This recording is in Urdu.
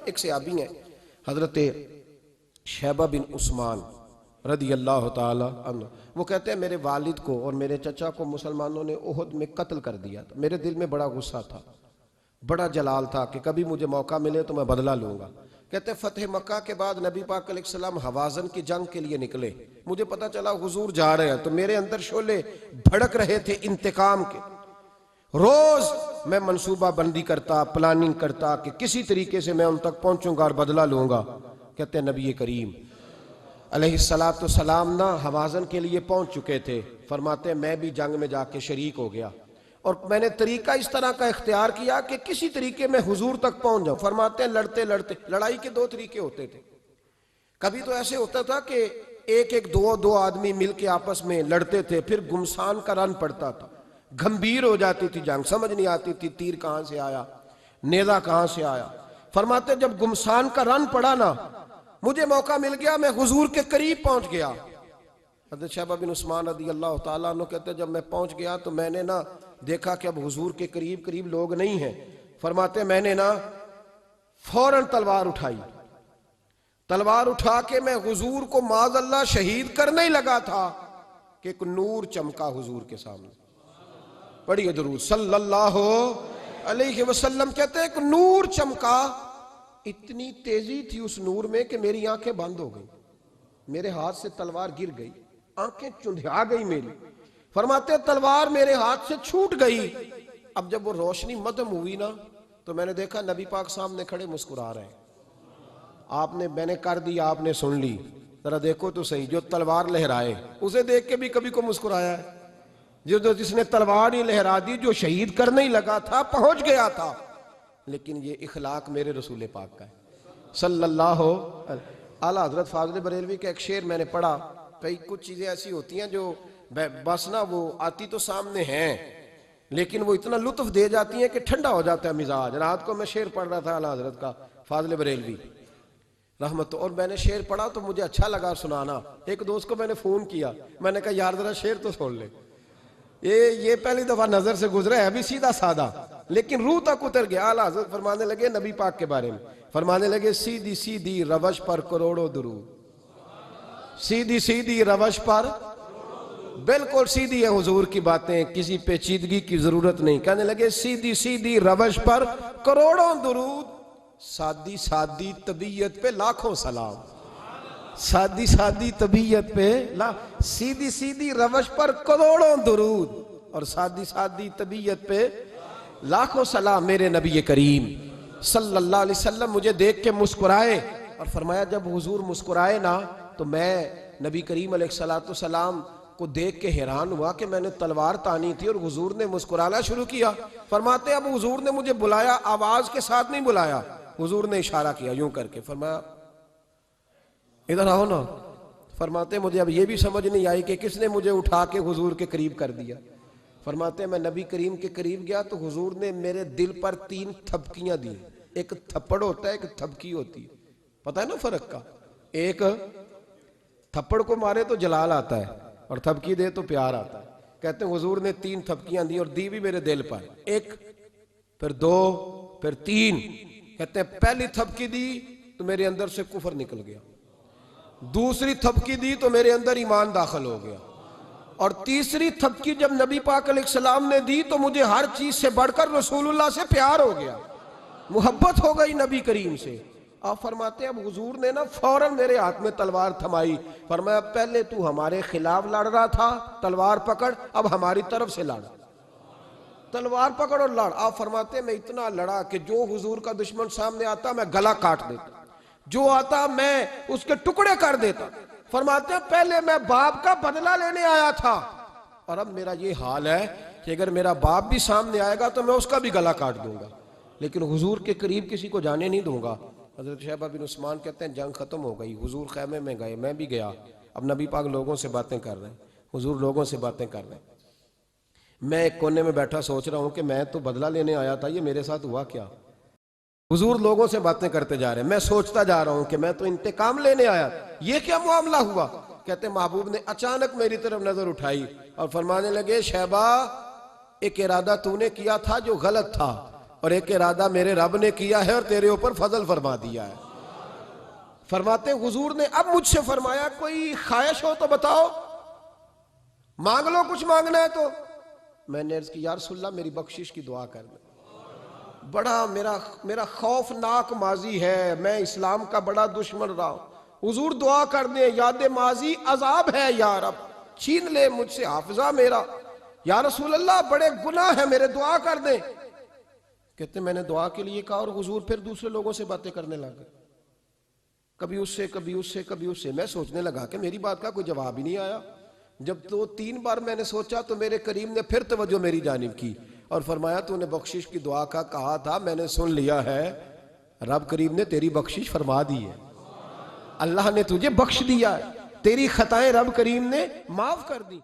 ایک صحابی ہیں حضرت شیبہ بن عثمان رضی اللہ تعالی عنہ، وہ کہتے ہیں میرے والد کو اور میرے چچا کو مسلمانوں نے احد میں قتل کر دیا تھا. میرے دل میں بڑا غصہ تھا، بڑا جلال تھا کہ کبھی مجھے موقع ملے تو میں بدلہ لوں گا. کہتے ہیں فتح مکہ کے بعد نبی پاک علیہ السلام حوازن کی جنگ کے لیے نکلے. مجھے پتا چلا حضور جا رہے ہیں تو میرے اندر شعلے بھڑک رہے تھے انتقام کے. روز میں منصوبہ بندی کرتا، پلاننگ کرتا کہ کسی طریقے سے میں ان تک پہنچوں گا اور بدلہ لوں گا. کہتے ہیں نبی کریم علیہ السلام نا حوازن کے لیے پہنچ چکے تھے. فرماتے ہیں میں بھی جنگ میں جا کے شریک ہو گیا اور میں نے طریقہ اس طرح کا اختیار کیا کہ کسی طریقے میں حضور تک پہنچ جاؤں. فرماتے ہیں لڑتے لڑتے، لڑائی کے دو طریقے ہوتے تھے. کبھی تو ایسے ہوتا تھا کہ ایک دو آدمی مل کے آپس میں لڑتے تھے، پھر گمسان کا رن پڑتا تھا، گھمبیر ہو جاتی تھی جنگ، سمجھ نہیں آتی تھی تیر کہاں سے آیا، نیزہ کہاں سے آیا. فرماتے جب گمسان کا رن پڑا نا، مجھے موقع مل گیا، میں حضور کے قریب پہنچ گیا. حضرت شیبہ بن عثمان رضی اللہ تعالیٰ عنہ کہتے جب میں پہنچ گیا تو میں نے نا دیکھا کہ اب حضور کے قریب لوگ نہیں ہیں. فرماتے میں نے نا فوراً تلوار اٹھائی، تلوار اٹھا کے میں حضور کو معاذ اللہ شہید کرنے ہی لگا تھا کہ ایک نور چمکا حضور کے سامنے. پڑھیے درود صلی اللہ علیہ وسلم. کہتے ایک نور چمکا، اتنی تیزی تھی اس نور میں کہ میری آنکھیں بند ہو گئی، میرے ہاتھ سے تلوار گر گئی، آنکھیں چندھیا گئی میری. فرماتے تلوار میرے ہاتھ سے چھوٹ گئی. اب جب وہ روشنی مدھم ہوئی نا تو میں نے دیکھا نبی پاک سامنے کھڑے مسکرا رہے ہیں. میں نے کر دی، آپ نے سن لی. ذرا دیکھو تو صحیح، جو تلوار لہرائے اسے دیکھ کے بھی کبھی کو مسکرایا ہے؟ جس نے تلوار ہی لہرا دی، جو شہید کرنے ہی لگا تھا، پہنچ گیا تھا. لیکن یہ اخلاق میرے رسول پاک کا ہے صلی اللہ اعلیٰ حضرت فاضل بریلوی کا ایک شعر میں نے پڑھا. کئی کچھ چیزیں ایسی ہوتی ہیں جو بس نا وہ آتی تو سامنے ہیں لیکن وہ اتنا لطف دے جاتی ہیں کہ ٹھنڈا ہو جاتا ہے مزاج. رات کو میں شعر پڑھ رہا تھا اعلیٰ حضرت کا فاضل بریلوی رحمت، اور میں نے شعر پڑھا تو مجھے اچھا لگا سنانا. ایک دوست کو میں نے فون کیا، میں نے کہا یار ذرا شعر تو سن لے. یہ پہلی دفعہ نظر سے گزرا ہے، ابھی سیدھا سادہ لیکن روح تک اتر گیا. اعلیٰ حضرت فرمانے لگے نبی پاک کے بارے میں، فرمانے لگے سیدھی سیدھی روش پر کروڑوں درود. سیدھی سیدھی روش پر بالکل سیدھی ہے حضور کی باتیں، کسی پیچیدگی کی ضرورت نہیں. کہنے لگے سیدھی سیدھی روش پر کروڑوں درود، سادی سادی طبیعت پہ لاکھوں سلام. سادی سادی طبیعت پہ سیدھی سیدھی روش پر کروڑوں درود اور سادی سادی طبیعت پہ لاکھوں سلام. میرے نبی کریم صلی اللہ علیہ وسلم مجھے دیکھ کے مسکرائے اور فرمایا جب حضور مسکرائے نا تو میں نبی کریم علیہ السلام کو دیکھ کے حیران ہوا کہ میں نے تلوار تانی تھی اور حضور نے مسکرانا شروع کیا. فرماتے اب حضور نے مجھے بلایا، آواز کے ساتھ نہیں بلایا، حضور نے اشارہ کیا یوں کر کے، فرمایا ادھر آؤ نا. فرماتے مجھے اب یہ بھی سمجھ نہیں آئی کہ کس نے مجھے اٹھا کے حضور کے قریب کر دیا. فرماتے میں نبی کریم کے قریب گیا تو حضور نے میرے دل پر 3 تھپکیاں دی. ایک تھپڑ ہوتا ہے، ایک تھپکی ہوتی ہے، پتہ ہے نا فرق کا؟ ایک تھپڑ کو مارے تو جلال آتا ہے اور تھپکی دے تو پیار آتا ہے. کہتے ہیں حضور نے 3 تھپکیاں دی اور دی بھی میرے دل پر، 1 پھر 2 پھر 3. کہتے ہیں پہلی تھپکی دی تو میرے اندر سے کفر نکل گیا، دوسری تھپکی دی تو میرے اندر ایمان داخل ہو گیا، اور تیسری تھپکی جب نبی پاک علیہ السلام نے دی تو مجھے ہر چیز سے بڑھ کر رسول اللہ سے پیار ہو گیا، محبت ہو گئی نبی کریم سے. آپ فرماتے ہیں اب حضور نے نا فوراً میرے ہاتھ میں تلوار تھمائی. فرمایا پہلے تو ہمارے خلاف لڑ رہا تھا، تلوار پکڑ، اب ہماری طرف سے لڑ، تلوار پکڑ اور لڑ. آپ فرماتے ہیں میں اتنا لڑا کہ جو حضور کا دشمن سامنے آتا میں گلا کاٹ دیتا، جو آتا میں اس کے ٹکڑے کر دیتا. فرماتے ہیں پہلے میں باپ کا بدلہ لینے آیا تھا اور اب میرا یہ حال ہے کہ اگر میرا باپ بھی سامنے آئے گا تو میں اس کا بھی گلا کاٹ دوں گا، لیکن حضور کے قریب کسی کو جانے نہیں دوں گا. حضرت شیبہ بن عثمان کہتے ہیں جنگ ختم ہو گئی، حضور خیمے میں گئے، میں بھی گیا. اب نبی پاک لوگوں سے باتیں کر رہے ہیں، حضور لوگوں سے باتیں کر رہے ہیں. میں ایک کونے میں بیٹھا سوچ رہا ہوں کہ میں تو بدلہ لینے آیا تھا، یہ میرے ساتھ ہوا کیا؟ حضور لوگوں سے باتیں کرتے جا رہے ہیں، میں سوچتا جا رہا ہوں کہ میں تو انتقام لینے آیا، یہ کیا معاملہ ہوا؟ کہتے ہیں محبوب نے اچانک میری طرف نظر اٹھائی اور فرمانے لگے شیبہ ایک ارادہ تو نے کیا تھا جو غلط تھا، اور ایک ارادہ میرے رب نے کیا ہے اور تیرے اوپر فضل فرما دیا ہے۔ فرماتے حضور نے اب مجھ سے فرمایا کوئی خواہش ہو تو بتاؤ، مانگ لو کچھ مانگنا ہے تو۔ میں نے عرض کی یا رسول اللہ میری بخشش کی دعا کر دیں، بڑا میرا خوفناک ماضی ہے، میں اسلام کا بڑا دشمن رہا ہوں، حضور دعا کر دیں، یاد ماضی عذاب ہے یا رب، چھین لے مجھ سے حافظہ میرا، یا رسول اللہ بڑے گناہ ہیں میرے، دعا کر دیں۔ کہتے میں نے دعا کے لیے کہا اور حضور پھر دوسرے لوگوں سے باتیں کرنے لگے، کبھی اس سے کبھی اس سے کبھی اس سے۔ میں سوچنے لگا کہ میری بات کا کوئی جواب ہی نہیں آیا۔ جب 2-3 بار میں نے سوچا تو میرے کریم نے پھر توجہ میری جانب کی اور فرمایا تو نے بخشش کی دعا کا کہا تھا، میں نے سن لیا ہے، رب کریم نے تیری بخشش فرما دی ہے، اللہ نے تجھے بخش دیا ہے، تیری خطائیں رب کریم نے معاف کر دی۔